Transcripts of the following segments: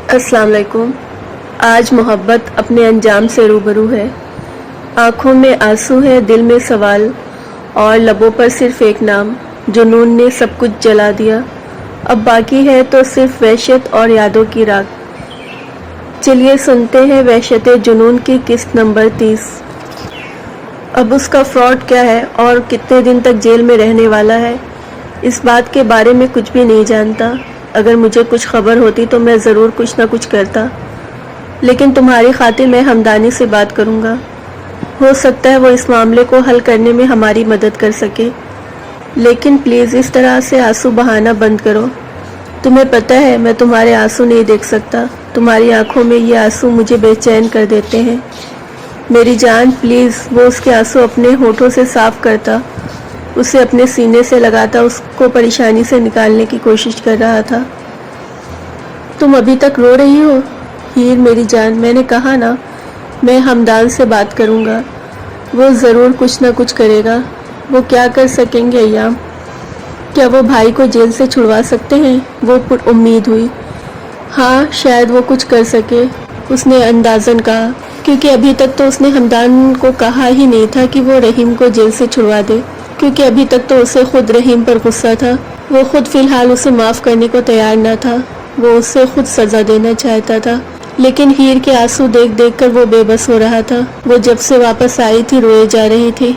السلام علیکم۔ آج محبت اپنے انجام سے روبرو ہے۔ آنکھوں میں آنسو ہے، دل میں سوال، اور لبوں پر صرف ایک نام۔ جنون نے سب کچھ جلا دیا، اب باقی ہے تو صرف وحشت اور یادوں کی راکھ۔ چلیے سنتے ہیں وحشت جنون کی قسط نمبر 30۔ اب اس کا فراڈ کیا ہے اور کتنے دن تک جیل میں رہنے والا ہے، اس بات کے بارے میں کچھ بھی نہیں جانتا۔ اگر مجھے کچھ خبر ہوتی تو میں ضرور کچھ نہ کچھ کرتا، لیکن تمہاری خاطر میں ہمدانی سے بات کروں گا۔ ہو سکتا ہے وہ اس معاملے کو حل کرنے میں ہماری مدد کر سکے، لیکن پلیز اس طرح سے آنسو بہانا بند کرو۔ تمہیں پتہ ہے میں تمہارے آنسو نہیں دیکھ سکتا، تمہاری آنکھوں میں یہ آنسو مجھے بے چین کر دیتے ہیں۔ میری جان پلیز۔ وہ اس کے آنسو اپنے ہونٹوں سے صاف کرتا، اسے اپنے سینے سے لگاتا، اس کو پریشانی سے نکالنے کی کوشش کر رہا تھا۔ تم ابھی تک رو رہی ہو؟ ہیر میری جان، میں نے کہا نا میں ہمدان سے بات کروں گا، وہ ضرور کچھ نہ کچھ کرے گا۔ وہ کیا کر سکیں گے ایام؟ کیا وہ بھائی کو جیل سے چھڑوا سکتے ہیں؟ وہ پر امید ہوئی۔ ہاں شاید وہ کچھ کر سکے، اس نے اندازن کہا، کیونکہ ابھی تک تو اس نے ہمدان کو کہا ہی نہیں تھا کہ وہ رحیم کو جیل سے چھڑوا دے، کیونکہ ابھی تک تو اسے خود رحیم پر غصہ تھا۔ وہ خود فی الحال اسے معاف کرنے کو تیار نہ تھا، وہ اسے خود سزا دینا چاہتا تھا، لیکن ہیر کے آنسو دیکھ دیکھ کر وہ بے بس ہو رہا تھا۔ وہ جب سے واپس آئی تھی روئے جا رہی تھی،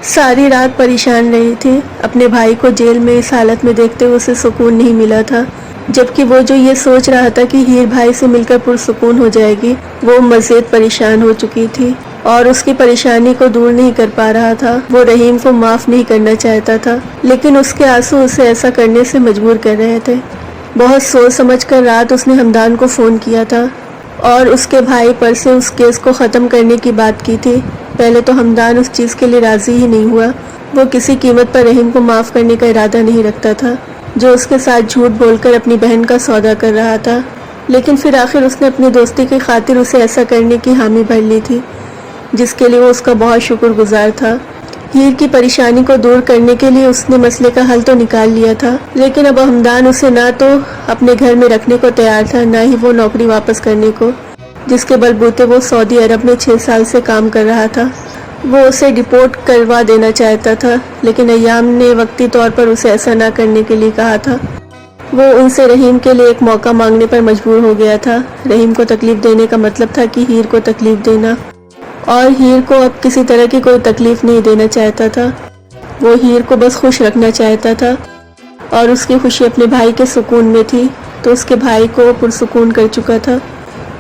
ساری رات پریشان رہی تھی۔ اپنے بھائی کو جیل میں اس حالت میں دیکھتے ہوئے اسے سکون نہیں ملا تھا، جبکہ وہ جو یہ سوچ رہا تھا کہ ہیر بھائی سے مل کر پرسکون ہو جائے گی، وہ مزید پریشان ہو چکی تھی اور اس کی پریشانی کو دور نہیں کر پا رہا تھا۔ وہ رحیم کو معاف نہیں کرنا چاہتا تھا، لیکن اس کے آنسو اسے ایسا کرنے سے مجبور کر رہے تھے۔ بہت سوچ سمجھ کر رات اس نے ہمدان کو فون کیا تھا اور اس کے بھائی پر سے اس کیس کو ختم کرنے کی بات کی تھی۔ پہلے تو ہمدان اس چیز کے لیے راضی ہی نہیں ہوا، وہ کسی قیمت پر رحیم کو معاف کرنے کا ارادہ نہیں رکھتا تھا، جو اس کے ساتھ جھوٹ بول کر اپنی بہن کا سودا کر رہا تھا، لیکن پھر آخر اس نے اپنی دوستی کی خاطر اسے ایسا کرنے کی حامی بھر لی تھی، جس کے لیے وہ اس کا بہت شکر گزار تھا۔ ہیر کی پریشانی کو دور کرنے کے لیے اس نے مسئلے کا حل تو نکال لیا تھا، لیکن اب ہمدان اسے نہ تو اپنے گھر میں رکھنے کو تیار تھا، نہ ہی وہ نوکری واپس کرنے کو، جس کے بلبوتے وہ سعودی عرب میں 6 سال سے کام کر رہا تھا۔ وہ اسے ڈپورٹ کروا دینا چاہتا تھا، لیکن ایام نے وقتی طور پر اسے ایسا نہ کرنے کے لیے کہا تھا۔ وہ ان سے رحیم کے لیے ایک موقع مانگنے پر مجبور ہو گیا تھا۔ رحیم کو تکلیف دینے کا مطلب تھا کہ ہیر کو تکلیف دینا، اور ہیر کو اب کسی طرح کی کوئی تکلیف نہیں دینا چاہتا تھا۔ وہ ہیر کو بس خوش رکھنا چاہتا تھا، اور اس کی خوشی اپنے بھائی کے سکون میں تھی، تو اس کے بھائی کو پرسکون کر چکا تھا۔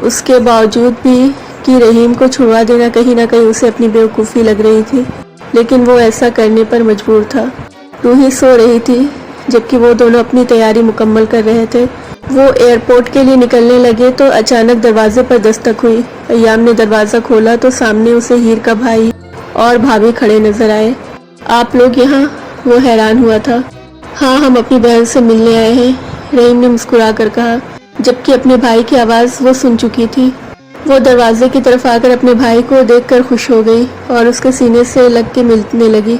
اس کے باوجود بھی کہ رحیم کو چھڑوا دینا کہیں نہ کہیں اسے اپنی بیوقوفی لگ رہی تھی، لیکن وہ ایسا کرنے پر مجبور تھا۔ روحی سو رہی تھی جبکہ وہ دونوں اپنی تیاری مکمل کر رہے تھے۔ وہ ایئرپورٹ کے لیے نکلنے لگے تو اچانک دروازے پر دستک ہوئی۔ ایام نے دروازہ کھولا تو سامنے اسے ہیر کا بھائی اور بھابھی کھڑے نظر آئے۔ آپ لوگ یہاں؟ وہ حیران ہوا تھا۔ ہاں ہم اپنی بہن سے ملنے آئے ہیں، رحیم نے مسکرا کر کہا، جبکہ اپنے بھائی کی آواز وہ سن چکی تھی۔ وہ دروازے کی طرف آ کر اپنے بھائی کو دیکھ کر خوش ہو گئی اور اس کے سینے سے لگ کے ملنے لگی۔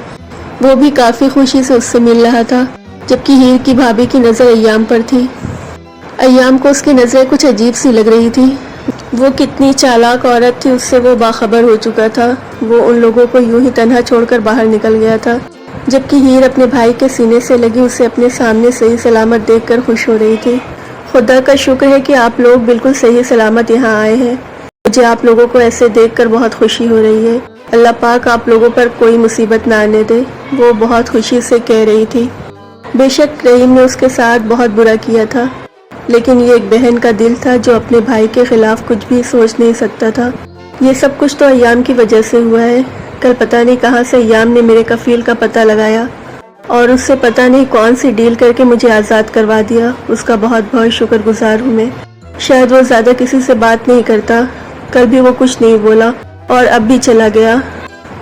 وہ بھی کافی خوشی سے اس سے مل رہا تھا، جبکہ ہیر کی بھابھی کی نظر ایام پر تھی۔ ایام کو اس کی نظریں کچھ عجیب سی لگ رہی تھی۔ وہ کتنی چالاک عورت تھی، اس سے وہ باخبر ہو چکا تھا۔ وہ ان لوگوں کو یوں ہی تنہا چھوڑ کر باہر نکل گیا تھا، جبکہ ہیر اپنے بھائی کے سینے سے لگی اسے اپنے سامنے صحیح سلامت دیکھ کر خوش ہو رہی تھی۔ خدا کا شکر ہے کہ آپ لوگ بالکل صحیح سلامت یہاں آئے ہیں، مجھے آپ لوگوں کو ایسے دیکھ کر بہت خوشی ہو رہی ہے۔ اللہ پاک آپ لوگوں پر کوئی مصیبت نہ آنے دے، وہ بہت خوشی سے کہہ رہی تھی۔ بے شک رحیم نے اس کے ساتھ بہت برا کیا تھا، لیکن یہ ایک بہن کا دل تھا جو اپنے بھائی کے خلاف کچھ بھی سوچ نہیں سکتا تھا۔ یہ سب کچھ تو ایام کی وجہ سے ہوا ہے۔ کل پتہ نہیں کہاں سے ایام نے میرے کفیل کا پتہ لگایا اور اس سے پتہ نہیں کون سی ڈیل کر کے مجھے آزاد کروا دیا۔ اس کا بہت بہت شکر گزار ہوں میں۔ شاید وہ زیادہ کسی سے بات نہیں کرتا، کل بھی وہ کچھ نہیں بولا اور اب بھی چلا گیا۔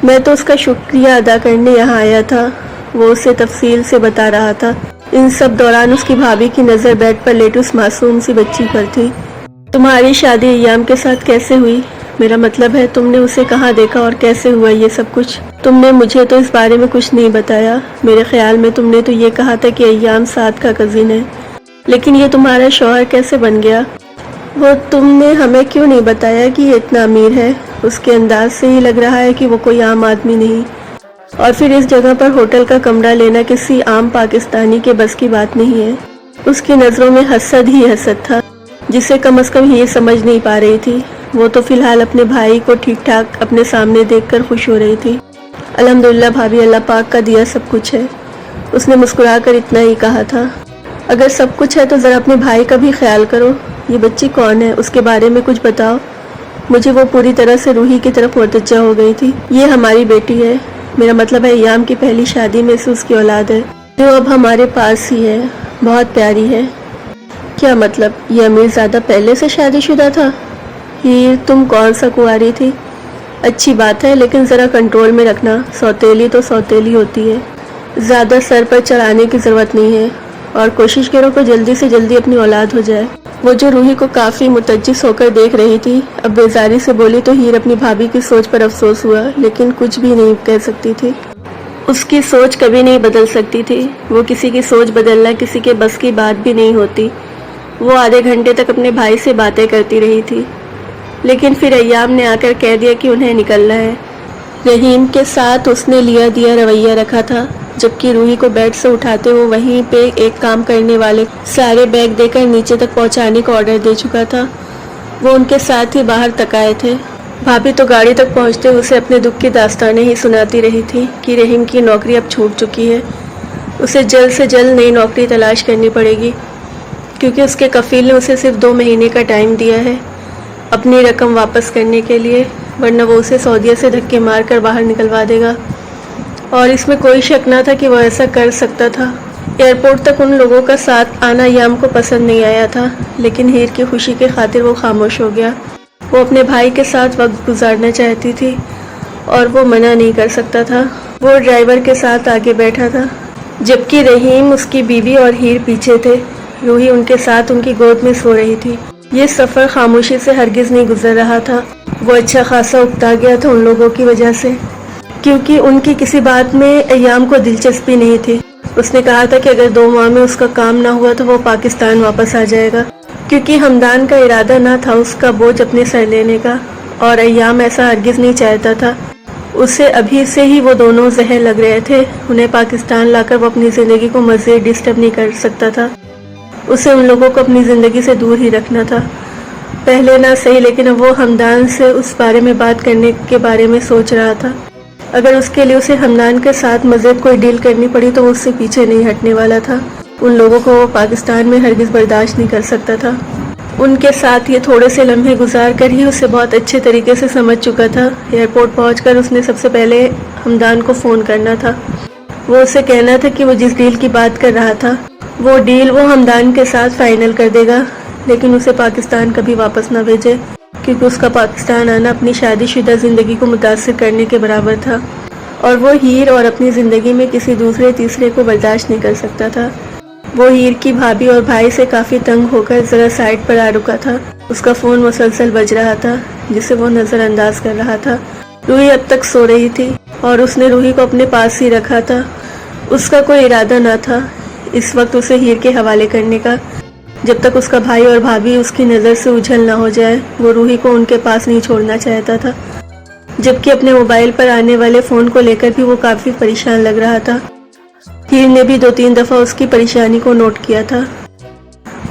میں تو اس کا شکریہ ادا کرنے یہاں آیا تھا۔ وہ اسے تفصیل سے بتا رہا تھا۔ ان سب دوران اس کی بھابھی کی نظر بیڈ پر لیٹی اس معصوم سی بچی پر تھی۔ تمہاری شادی ایام کے ساتھ کیسے ہوئی؟ میرا مطلب ہے تم نے اسے کہاں دیکھا اور کیسے ہوا یہ سب کچھ؟ تم نے مجھے تو اس بارے میں کچھ نہیں بتایا۔ میرے خیال میں تم نے تو یہ کہا تھا کہ ایام سعد کا کزن ہے، لیکن یہ تمہارا شوہر کیسے بن گیا؟ وہ تم نے ہمیں کیوں نہیں بتایا کہ یہ اتنا امیر ہے؟ اس کے انداز سے ہی لگ رہا ہے کہ وہ کوئی عام آدمی نہیں، اور پھر اس جگہ پر ہوٹل کا کمرہ لینا کسی عام پاکستانی کے بس کی بات نہیں ہے۔ اس کی نظروں میں حسد ہی حسد تھا، جسے کم از کم یہ سمجھ نہیں پا رہی تھی۔ وہ تو فی الحال اپنے بھائی کو ٹھیک ٹھاک اپنے سامنے دیکھ کر خوش ہو رہی تھی۔ الحمدللہ بھابھی، اللہ پاک کا دیا سب کچھ ہے۔ اس نے مسکرا کر اتنا ہی کہا تھا۔ اگر سب کچھ ہے تو ذرا اپنے بھائی کا بھی خیال کرو۔ یہ بچی کون ہے؟ اس کے بارے میں کچھ بتاؤ مجھے۔ وہ پوری طرح سے روحی کی طرف متوجہ ہو گئی تھی۔ یہ ہماری بیٹی ہے، میرا مطلب ہے ایام کی پہلی شادی میں سے اس کی اولاد ہے، جو اب ہمارے پاس ہی ہے، بہت پیاری ہے۔ کیا مطلب؟ یہ امیر زادہ پہلے سے شادی شدہ تھا؟ ہیر، تم کون سا کنواری تھی؟ اچھی بات ہے، لیکن ذرا کنٹرول میں رکھنا، سوتیلی تو سوتیلی ہوتی ہے، زیادہ سر پر چڑھانے کی ضرورت نہیں ہے، اور کوشش کرو کہ جلدی سے جلدی اپنی اولاد ہو جائے۔ وہ جو روحی کو کافی متجس ہو کر دیکھ رہی تھی، اب بیزاری سے بولی تو ہیر اپنی بھابھی کی سوچ پر افسوس ہوا، لیکن کچھ بھی نہیں کہہ سکتی تھی۔ اس کی سوچ کبھی نہیں بدل سکتی تھی، وہ کسی کی سوچ بدلنا کسی کے بس کی بات بھی نہیں ہوتی۔ وہ آدھے گھنٹے تک اپنے بھائی سے باتیں کرتی رہی تھی، لیکن پھر ایام نے آ کر کہہ دیا کہ انہیں نکلنا ہے۔ رحیم کے ساتھ اس نے لیا دیا رویہ رکھا تھا، جبکہ روحی کو بیڈ سے اٹھاتے وہ وہیں پہ ایک کام کرنے والے سارے بیگ دے کر نیچے تک پہنچانے کا آرڈر دے چکا تھا۔ وہ ان کے ساتھ ہی باہر تک آئے تھے۔ بھابھی تو گاڑی تک پہنچتے اسے اپنے دکھ کی داستانیں ہی سناتی رہی تھی کہ رحیم کی نوکری اب چھوٹ چکی ہے، اسے جلد سے جلد نئی نوکری تلاش کرنی پڑے گی، کیونکہ اس کے کفیل نے اسے صرف 2 مہینے کا ٹائم دیا ہے اپنی رقم واپس کرنے کے لیے، ورنہ وہ اسے سعودیہ سے دھکے مار کر باہر نکلوا دے گا۔ اور اس میں کوئی شک نہ تھا کہ وہ ایسا کر سکتا تھا۔ ایئرپورٹ تک ان لوگوں کا ساتھ آنا ایام کو پسند نہیں آیا تھا، لیکن ہیر کی خوشی کے خاطر وہ خاموش ہو گیا۔ وہ اپنے بھائی کے ساتھ وقت گزارنا چاہتی تھی اور وہ منع نہیں کر سکتا تھا۔ وہ ڈرائیور کے ساتھ آگے بیٹھا تھا، جبکہ رحیم، اس کی بیوی اور ہیر پیچھے تھے۔ روحی ان کے ساتھ ان کی گود میں سو رہی تھی۔ یہ سفر خاموشی سے ہرگز نہیں گزر رہا تھا۔ وہ اچھا خاصا اکتا گیا تھا ان لوگوں کی وجہ سے، کیونکہ ان کی کسی بات میں ایام کو دلچسپی نہیں تھی۔ اس نے کہا تھا کہ اگر 2 ماہ میں اس کا کام نہ ہوا تو وہ پاکستان واپس آ جائے گا، کیونکہ ہمدان کا ارادہ نہ تھا اس کا بوجھ اپنے سر لینے کا، اور ایام ایسا ہرگز نہیں چاہتا تھا۔ اسے ابھی سے ہی وہ دونوں زہر لگ رہے تھے، انہیں پاکستان لا کر وہ اپنی زندگی کو مزید ڈسٹرب نہیں کر سکتا تھا۔ اسے ان لوگوں کو اپنی زندگی سے دور ہی رکھنا تھا۔ پہلے نہ صحیح، لیکن اب وہ ہمدان سے اس بارے میں بات کرنے کے بارے میں سوچ رہا تھا۔ اگر اس کے لیے اسے ہمدان کے ساتھ مزید کوئی ڈیل کرنی پڑی تو وہ اس سے پیچھے نہیں ہٹنے والا تھا۔ ان لوگوں کو وہ پاکستان میں ہرگز برداشت نہیں کر سکتا تھا۔ ان کے ساتھ یہ تھوڑے سے لمحے گزار کر ہی اسے بہت اچھے طریقے سے سمجھ چکا تھا۔ ایئرپورٹ پہنچ کر اس نے سب سے پہلے ہمدان کو فون کرنا تھا۔ وہ اسے کہنا تھا کہ وہ جس ڈیل کی بات کر رہا تھا، وہ ڈیل وہ ہمدان کے ساتھ فائنل کر دے گا، لیکن اسے پاکستان کبھی واپس نہ بھیجے، کیونکہ اس کا پاکستان آنا اپنی شادی شدہ زندگی کو متاثر کرنے کے برابر تھا، اور وہ ہیر اور اپنی زندگی میں کسی دوسرے تیسرے کو برداشت نہیں کر سکتا تھا۔ وہ ہیر کی بھابھی اور بھائی سے کافی تنگ ہو کر ذرا سائڈ پر آ رکا تھا۔ اس کا فون مسلسل بج رہا تھا، جسے وہ نظر انداز کر رہا تھا۔ روحی اب تک سو رہی تھی اور اس نے روحی کو اپنے پاس ہی رکھا تھا۔ اس کا کوئی ارادہ نہ تھا اس وقت اسے ہیر کے حوالے کرنے کا۔ جب تک اس کا بھائی اور بھابھی اس کی نظر سے اوجھل نہ ہو جائے، وہ روحی کو ان کے پاس نہیں چھوڑنا چاہتا تھا، جبکہ اپنے موبائل پر آنے والے فون کو لے کر بھی وہ کافی پریشان لگ رہا تھا۔ ہیر نے بھی 2-3 دفعہ اس کی پریشانی کو نوٹ کیا تھا۔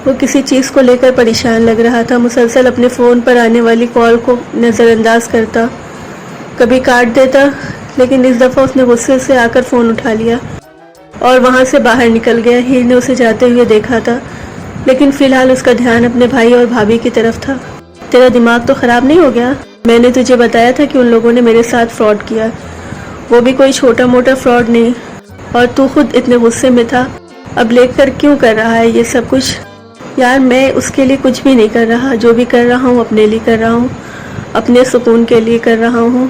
وہ کسی چیز کو لے کر پریشان لگ رہا تھا، مسلسل اپنے فون پر آنے والی کال کو نظر انداز کرتا، کبھی کاٹ دیتا، لیکن اس دفعہ اس نے غصے سے آ کر فون اٹھا لیا اور وہاں سے باہر نکل گیا۔ ہیر نے اسے جاتے ہوئے دیکھا تھا، لیکن فی الحال اس کا دھیان اپنے بھائی اور بھابھی کی طرف تھا۔ تیرا دماغ تو خراب نہیں ہو گیا؟ میں نے تجھے بتایا تھا کہ ان لوگوں نے میرے ساتھ فراڈ کیا، وہ بھی کوئی چھوٹا موٹا فراڈ نہیں، اور تو خود اتنے غصے میں تھا، اب لے کر کیوں کر رہا ہے یہ سب کچھ؟ یار میں اس کے لیے کچھ بھی نہیں کر رہا، جو بھی کر رہا ہوں اپنے لیے کر رہا ہوں، اپنے سکون کے لیے کر رہا ہوں،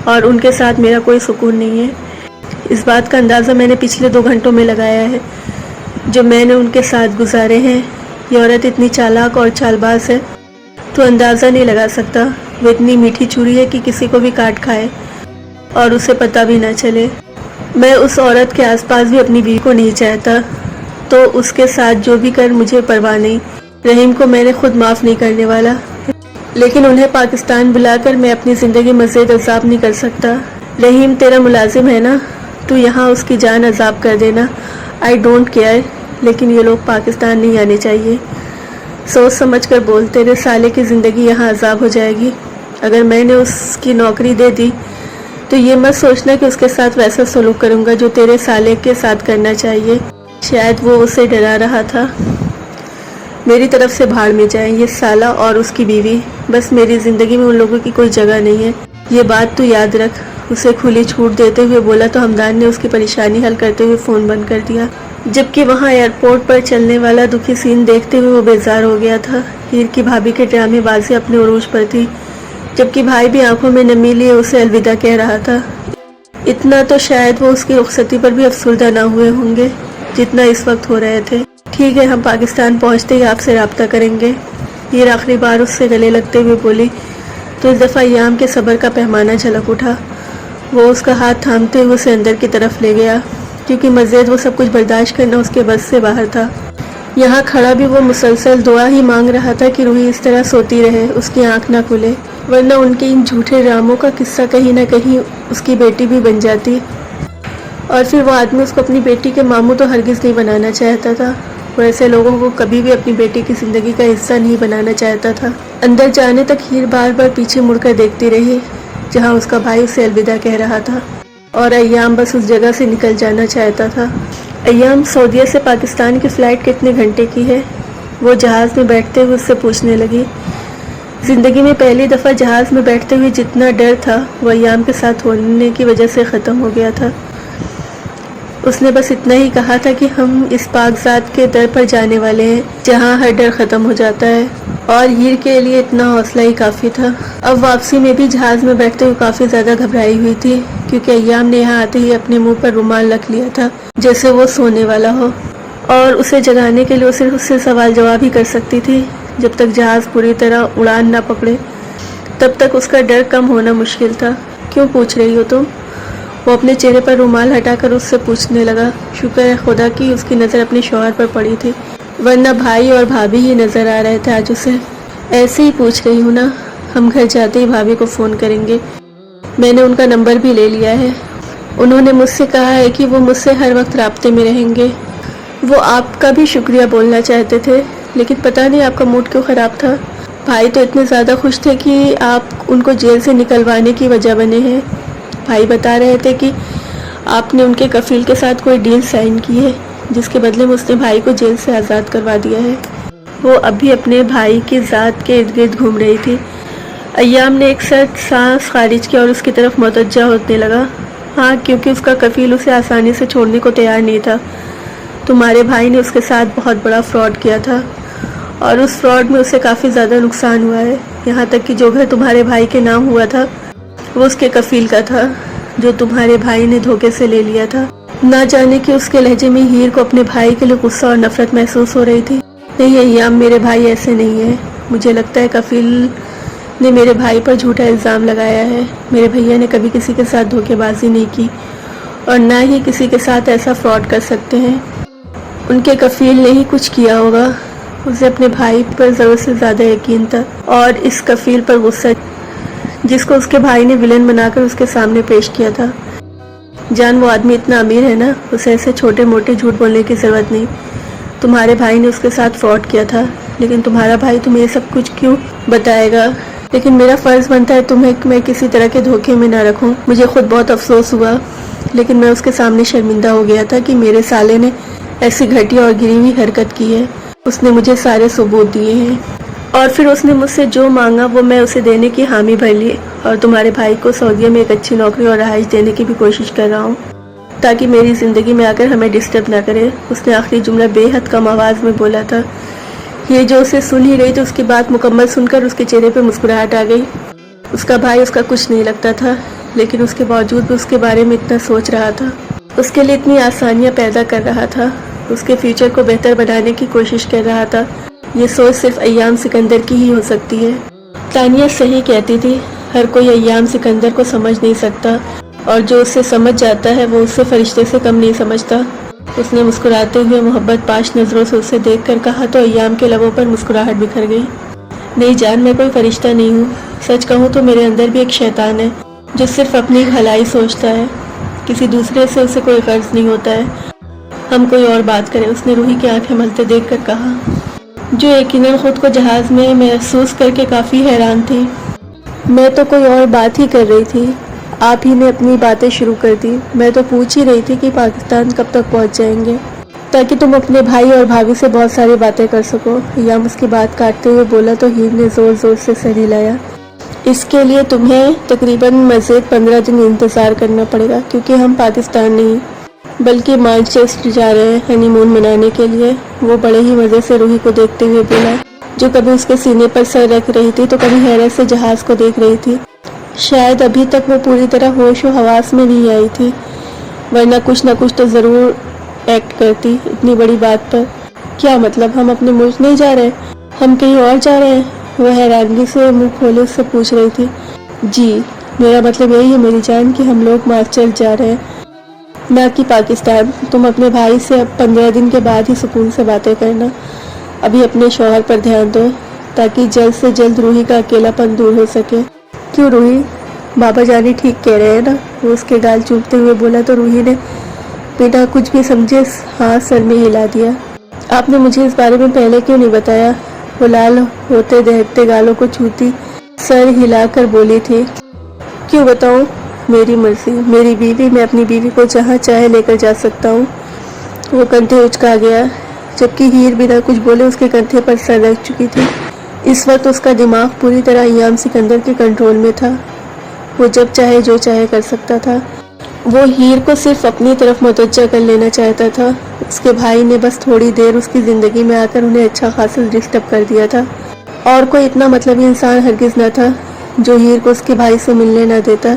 اور ان کے ساتھ میرا کوئی سکون نہیں ہے۔ اس بات کا اندازہ میں نے پچھلے 2 گھنٹوں میں لگایا ہے جو میں نے ان کے ساتھ گزارے ہیں۔ یہ عورت اتنی چالاک اور چال باز ہے، تو اندازہ نہیں لگا سکتا۔ وہ اتنی میٹھی چوری ہے کہ کسی کو بھی کاٹ کھائے اور اسے پتہ بھی نہ چلے۔ میں اس عورت کے آس پاس بھی اپنی بیوی کو نہیں چاہتا، تو اس کے ساتھ جو بھی کر مجھے پرواہ نہیں۔ رحیم کو میں نے خود معاف نہیں کرنے والا، لیکن انہیں پاکستان بلا کر میں اپنی زندگی مزید عذاب نہیں کر سکتا۔ رحیم تیرا ملازم ہے نا، تو یہاں اس کی جان عذاب کر دینا، آئی ڈونٹ کیئر، لیکن یہ لوگ پاکستان نہیں آنے چاہیے۔ سوچ سمجھ کر بول، تیرے سالے کی زندگی یہاں عذاب ہو جائے گی۔ اگر میں نے اس کی نوکری دے دی تو یہ مت سوچنا کہ اس کے ساتھ ویسا سلوک کروں گا جو تیرے سالے کے ساتھ کرنا چاہیے۔ شاید وہ اسے ڈرا رہا تھا۔ میری طرف سے بھاڑ میں جائیں یہ سالہ اور اس کی بیوی، بس میری زندگی میں ان لوگوں کی کوئی جگہ نہیں ہے، یہ بات تو یاد رکھ۔ اسے کھلی چھوٹ دیتے ہوئے بولا تو حمدان نے اس کی پریشانی حل کرتے ہوئے فون بند کر دیا، جبکہ وہاں ایئرپورٹ پر چلنے والا دکھی سین دیکھتے ہوئے وہ بیزار ہو گیا تھا۔ ہیر کی بھابھی کے ڈرامے بازی اپنے عروج پر تھی، جبکہ بھائی بھی آنکھوں میں نمی لیے اسے الوداع کہہ رہا تھا۔ اتنا تو شاید وہ اس کی رخصتی پر بھی افسردہ نہ ہوئے ہوں گے جتنا اس وقت ہو رہے تھے۔ ٹھیک ہے، ہم پاکستان پہنچتے ہی آپ سے رابطہ کریں گے، ہیر آخری بار اس سے گلے لگتے ہوئے بولی تو اس دفعہ ایام کے صبر کا پیمانہ جھلک اٹھا۔ وہ اس کا ہاتھ تھامتے ہوئے اسے اندر کی طرف لے گیا، کیونکہ مزید وہ سب کچھ برداشت کرنا اس کے بس سے باہر تھا۔ یہاں کھڑا بھی وہ مسلسل دعا ہی مانگ رہا تھا کہ روحی اس طرح سوتی رہے، اس کی آنکھ نہ کھلے، ورنہ ان کے ان جھوٹے ڈراموں کا قصہ کہیں نہ کہیں اس کی بیٹی بھی بن جاتی، اور پھر وہ آدمی اس کو اپنی بیٹی کے ماموں تو ہرگز نہیں بنانا چاہتا تھا۔ وہ ایسے لوگوں کو کبھی بھی اپنی بیٹی کی زندگی کا حصہ نہیں بنانا چاہتا تھا۔ اندر جانے تک ہیر بار بار پیچھے مڑ کر دیکھتی رہی جہاں اس کا بھائی اسے الوداع کہہ رہا تھا، اور ایام بس اس جگہ سے نکل جانا چاہتا تھا۔ ایام، سعودیہ سے پاکستان کی فلائٹ کتنے گھنٹے کی ہے؟ وہ جہاز میں بیٹھتے ہوئے اس سے پوچھنے لگی۔ زندگی میں پہلی دفعہ جہاز میں بیٹھتے ہوئے جتنا ڈر تھا وہ ایام کے ساتھ ہونے کی وجہ سے ختم ہو گیا تھا۔ اس نے بس اتنا ہی کہا تھا کہ ہم اس پاک ذات کے در پر جانے والے ہیں جہاں ہر ڈر ختم ہو جاتا ہے، اور ہیر کے لیے اتنا حوصلہ ہی کافی تھا۔ اب واپسی میں بھی جہاز میں بیٹھتے ہوئے کافی زیادہ گھبرائی ہوئی تھی، کیونکہ ایام نے یہاں آتے ہی اپنے منہ پر رومال رکھ لیا تھا جیسے وہ سونے والا ہو، اور اسے جگانے کے لیے وہ صرف اس سے سوال جواب ہی کر سکتی تھی۔ جب تک جہاز پوری طرح اڑان نہ پکڑے تب تک اس کا ڈر کم ہونا مشکل تھا۔ کیوں پوچھ رہی ہو تم؟ وہ اپنے چہرے پر رومال ہٹا کر اس سے پوچھنے لگا۔ شکر ہے خدا کی اس کی نظر اپنے شوہر پر پڑی تھی، ورنہ بھائی اور بھابھی ہی نظر آ رہے تھے آج اسے۔ ایسے ہی پوچھ رہی ہوں نا، ہم گھر جاتے ہی بھابھی کو فون کریں گے، میں نے ان کا نمبر بھی لے لیا ہے، انہوں نے مجھ سے کہا ہے کہ وہ مجھ سے ہر وقت رابطے میں رہیں گے۔ وہ آپ کا بھی شکریہ بولنا چاہتے تھے، لیکن پتہ نہیں آپ کا موڈ کیوں خراب تھا۔ بھائی تو اتنے زیادہ خوش تھے کہ آپ ان کو جیل سے نکلوانے کی وجہ بنے ہیں۔ بھائی بتا رہے تھے کہ آپ نے ان کے کفیل کے ساتھ کوئی ڈیل سائن کی ہے جس کے بدلے میں اس نے بھائی کو جیل سے آزاد کروا دیا ہے۔ وہ ابھی اپنے بھائی کی ذات کے ارد گرد گھوم رہی تھی۔ ایام نے ایک ساتھ سانس خارج کیا اور اس کی طرف متوجہ ہونے لگا۔ ہاں، کیونکہ اس کا کفیل اسے آسانی سے چھوڑنے کو تیار نہیں تھا۔ تمہارے بھائی نے اس کے ساتھ بہت بڑا فراڈ کیا تھا، اور اس فراڈ میں اسے کافی زیادہ نقصان ہوا ہے، یہاں تک کہ جو گھر تمہارے بھائی کے نام ہوا تھا وہ اس کے کفیل کا تھا جو تمہارے بھائی نے دھوکے سے لے لیا تھا۔ نہ جانے کہ اس کے لہجے میں ہیر کو اپنے بھائی کے لیے غصہ اور نفرت محسوس ہو رہی تھی۔ نہیں ایام، میرے بھائی ایسے نہیں ہیں، مجھے لگتا ہے کفیل نے میرے بھائی پر جھوٹا الزام لگایا ہے۔ میرے بھیا نے کبھی کسی کے ساتھ دھوکے بازی نہیں کی، اور نہ ہی کسی کے ساتھ ایسا فراڈ کر سکتے ہیں۔ ان کے کفیل نے ہی کچھ کیا ہوگا۔ اسے اپنے بھائی پر ضرورت سے زیادہ یقین تھا، اور اس کفیل پر غصہ جس کو اس کے بھائی نے ولن بنا کر اس کے سامنے پیش کیا تھا۔ جان، وہ آدمی اتنا امیر ہے نا، اسے ایسے چھوٹے موٹے جھوٹ بولنے کی ضرورت نہیں۔ تمہارے بھائی نے اس کے ساتھ فراڈ کیا تھا، لیکن تمہارا بھائی تمہیں یہ سب کچھ کیوں بتائے گا؟ لیکن میرا فرض بنتا ہے تمہیں کہ میں کسی طرح کے دھوکے میں نہ رکھوں۔ مجھے خود بہت افسوس ہوا، لیکن میں اس کے سامنے شرمندہ ہو گیا تھا کہ میرے سالے نے ایسی گھٹیا اور گری ہوئی حرکت کی ہے۔ اس نے مجھے سارے ثبوت دیے ہیں، اور پھر اس نے مجھ سے جو مانگا وہ میں اسے دینے کی حامی بھر لی، اور تمہارے بھائی کو سعودیہ میں ایک اچھی نوکری اور رہائش دینے کی بھی کوشش کر رہا ہوں تاکہ میری زندگی میں آ کر ہمیں ڈسٹرب نہ کرے۔ اس نے آخری جملہ بے حد کم آواز میں بولا تھا۔ یہ جو اسے سن ہی رہی تو اس کی بات مکمل سن کر اس کے چہرے پہ مسکراہٹ آ گئی۔ اس کا بھائی اس کا کچھ نہیں لگتا تھا، لیکن اس کے باوجود بھی اس کے بارے میں اتنا سوچ رہا تھا، اس کے لیے اتنی آسانیاں پیدا کر رہا تھا، اس کے فیوچر کو بہتر بنانے کی کوشش کر رہا تھا۔ یہ سوچ صرف ایام سکندر کی ہی ہو سکتی ہے۔ تانیہ صحیح کہتی تھی، ہر کوئی ایام سکندر کو سمجھ نہیں سکتا، اور جو اسے سمجھ جاتا ہے وہ اسے فرشتے سے کم نہیں سمجھتا۔ اس نے مسکراتے ہوئے محبت پاش نظروں سے اسے دیکھ کر کہا تو ایام کے لبوں پر مسکراہٹ بکھر گئی۔ نہیں جان، میں کوئی فرشتہ نہیں ہوں، سچ کہوں تو میرے اندر بھی ایک شیطان ہے جو صرف اپنی بھلائی سوچتا ہے، کسی دوسرے سے اسے کوئی غرض نہیں ہوتا ہے۔ ہم کوئی اور بات کریں، اس نے روحی کی آنکھیں ملتے دیکھ کر کہا، جو یقیناً خود کو جہاز میں محسوس کر کے کافی حیران تھی۔ میں تو کوئی اور بات ہی کر رہی تھی، آپ ہی نے اپنی باتیں شروع کر دی۔ میں تو پوچھ ہی رہی تھی کہ پاکستان کب تک پہنچ جائیں گے تاکہ تم اپنے بھائی اور بھابھی سے بہت ساری باتیں کر سکو۔ ایام اس کی بات کاٹتے ہوئے بولا تو ہیر نے زور زور سے سر ہلایا۔ اس کے لیے تمہیں تقریباً مزید 15 دن انتظار کرنا پڑے گا، کیونکہ ہم پاکستان نہیں بلکہ مانچسٹر جا رہے ہیں ہنی مون منانے کے لیے۔ وہ بڑے ہی مزے سے روحی کو دیکھتے ہوئے بولا، جو کبھی اس کے سینے پر سر رکھ رہی تھی تو کبھی حیرت سے جہاز کو دیکھ رہی تھی۔ شاید ابھی تک وہ پوری طرح ہوش و حواس میں نہیں آئی تھی، ورنہ کچھ نہ کچھ تو ضرور ایکٹ کرتی اتنی بڑی بات پر۔ کیا مطلب، ہم اپنے ملک نہیں جا رہے، ہم کہیں اور جا رہے ہیں؟ وہ حیرانگی سے منہ کھولے اس سے پوچھ رہی تھی۔ جی، میرا مطلب یہی ہے میری جان کہ ہم لوگ مانچسٹر جا رہے ہیں، نہ کہ پاکستان۔ تم اپنے بھائی سے اب 15 دن کے بعد ہی سکون سے باتیں کرنا، ابھی اپنے شوہر پر دھیان دو تاکہ جلد سے جلد روحی کا اکیلا پن دور ہو سکے۔ کیوں روحی، بابا جانی ٹھیک کہہ رہے ہیں نا؟ وہ اس کے گال چومتے ہوئے بولا تو روحی نے بنا کچھ بھی سمجھے ہاں سر میں ہلا دیا۔ آپ نے مجھے اس بارے میں پہلے کیوں نہیں بتایا؟ وہ لال ہوتے دہکتے گالوں کو چھوتی سر ہلا کر بولی تھی۔ کیوں بتاؤں؟ میری مرضی، میری بیوی، میں اپنی بیوی کو جہاں چاہے لے کر جا سکتا ہوں۔ وہ کندھے اچکا گیا، جبکہ ہیر بنا کچھ بولے اس کے کندھے پر سر رکھ چکی تھی۔ اس وقت اس کا دماغ پوری طرح ایام سکندر کے کنٹرول میں تھا، وہ جب چاہے جو چاہے کر سکتا تھا۔ وہ ہیر کو صرف اپنی طرف متوجہ کر لینا چاہتا تھا۔ اس کے بھائی نے بس تھوڑی دیر اس کی زندگی میں آ کر انہیں اچھا خاصا ڈسٹرب کر دیا تھا، اور کوئی اتنا مطلبی انسان ہرگز نہ تھا جو ہیر کو اس کے بھائی سے ملنے نہ دیتا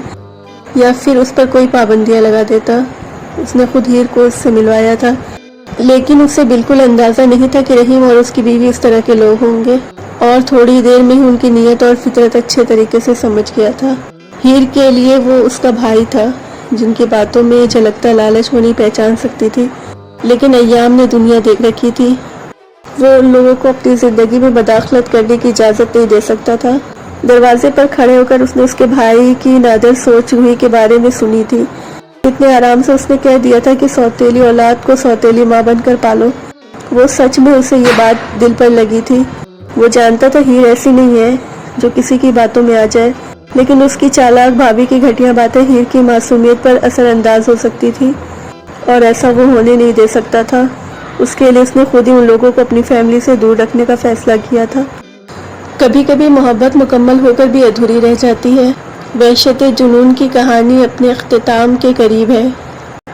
یا پھر اس پر کوئی پابندیاں لگا دیتا۔ اس نے خود ہیر کو اس سے ملوایا تھا، لیکن اسے بالکل اندازہ نہیں تھا کہ رحیم اور اس کی بیوی اس طرح کے لوگ ہوں گے، اور تھوڑی دیر میں ہی ان کی نیت اور فطرت اچھے طریقے سے سمجھ گیا تھا۔ ہیر کے لیے وہ اس کا بھائی تھا، جن کی باتوں میں جھلکتا لالچ وہ نہیں پہچان سکتی تھی، لیکن ایام نے دنیا دیکھ رکھی تھی، وہ ان لوگوں کو اپنی زندگی میں مداخلت کرنے کی اجازت نہیں دے سکتا تھا۔ دروازے پر کھڑے ہو کر اس نے اس کے بھائی کی نادر سوچ روحی کے بارے میں سنی تھی۔ اتنے آرام سے اس نے کہہ دیا تھا کہ سوتیلی اولاد کو سوتیلی ماں بن کر پالو۔ وہ سچ میں اسے یہ بات دل پر لگی تھی۔ وہ جانتا تھا ہیر ایسی نہیں ہے جو کسی کی باتوں میں آ جائے، لیکن اس کی چالاک بھابھی کی گھٹیا باتیں ہیر کی معصومیت پر اثر انداز ہو سکتی تھی، اور ایسا وہ ہونے نہیں دے سکتا تھا۔ اس کے لیے اس نے خود ہی ان لوگوں کو اپنی فیملی سے دور رکھنے کا فیصلہ کیا تھا۔ کبھی کبھی محبت مکمل ہو کر بھی ادھوری رہ جاتی ہے۔ وحشت جنون کی کہانی اپنے اختتام کے قریب ہے،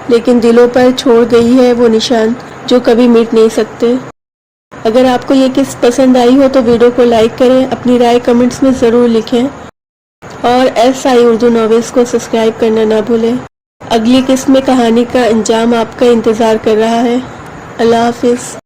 لیکن دلوں پر چھوڑ گئی ہے وہ نشان جو کبھی مٹ نہیں سکتے۔ اگر آپ کو یہ قسط پسند آئی ہو تو ویڈیو کو لائک کریں، اپنی رائے کمنٹس میں ضرور لکھیں، اور SI اردو ناولز کو سبسکرائب کرنا نہ بھولیں۔ اگلی قسط میں کہانی کا انجام آپ کا انتظار کر رہا ہے۔ اللہ حافظ۔